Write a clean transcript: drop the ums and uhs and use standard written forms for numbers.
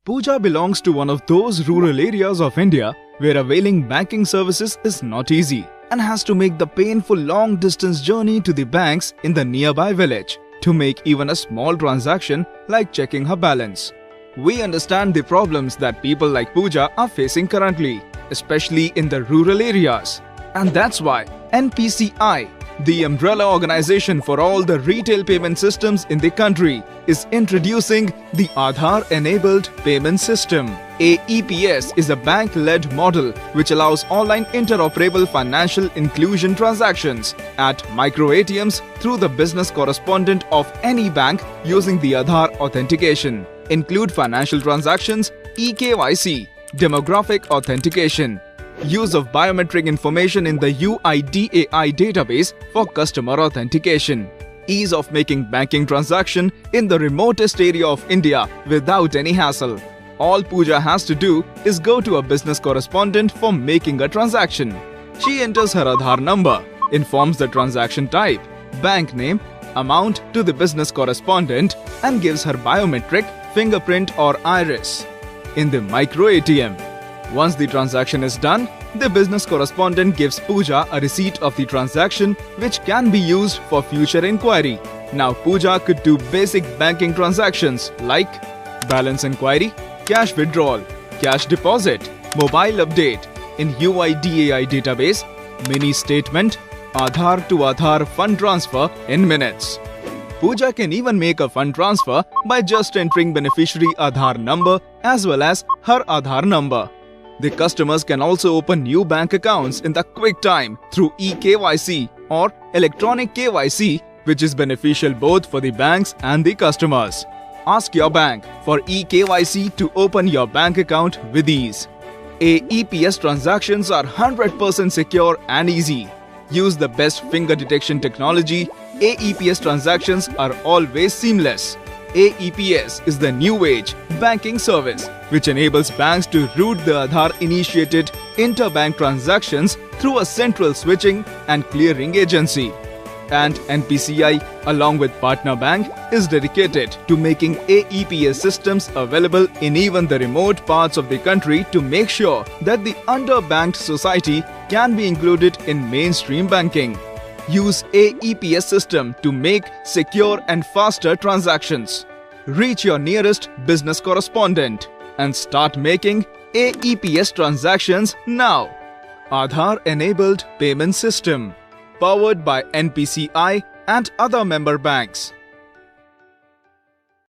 Pooja belongs to one of those rural areas of India where availing banking services is not easy and has to make the painful long-distance journey to the banks in the nearby village to make even a small transaction like checking her balance. We understand the problems that people like Pooja are facing currently, especially in the rural areas. And that's why NPCI, the umbrella organization for all the retail payment systems in the country, is introducing the Aadhaar-enabled payment system. AEPS is a bank-led model which allows online interoperable financial inclusion transactions at micro-ATMs through the business correspondent of any bank using the Aadhaar authentication. Include financial transactions, eKYC, demographic authentication, use of biometric information in the UIDAI database for customer authentication, ease of making banking transaction in the remotest area of India without any hassle. All Pooja has to do is go to a business correspondent for making a transaction. She enters her Aadhaar number, informs the transaction type, bank name, amount to the business correspondent and gives her biometric, fingerprint or iris in the micro ATM. Once the transaction is done, the business correspondent gives Pooja a receipt of the transaction which can be used for future inquiry. Now Pooja could do basic banking transactions like balance inquiry, cash withdrawal, cash deposit, mobile update in UIDAI database, mini statement, Aadhaar to Aadhaar fund transfer in minutes. Pooja can even make a fund transfer by just entering beneficiary Aadhaar number as well as her Aadhaar number. The customers can also open new bank accounts in the quick time through eKYC or electronic KYC, which is beneficial both for the banks and the customers. Ask your bank for eKYC to open your bank account with ease. AEPS transactions are 100% secure and easy. Use the best finger detection technology. AEPS transactions are always seamless. AEPS is the new age banking service which enables banks to route the Aadhaar-initiated interbank transactions through a central switching and clearing agency. And NPCI, along with Partner Bank, is dedicated to making AEPS systems available in even the remote parts of the country to make sure that the underbanked society can be included in mainstream banking. Use AEPS system to make secure and faster transactions. Reach your nearest business correspondent and start making AEPS transactions now. Aadhaar-enabled payment system, powered by NPCI and other member banks.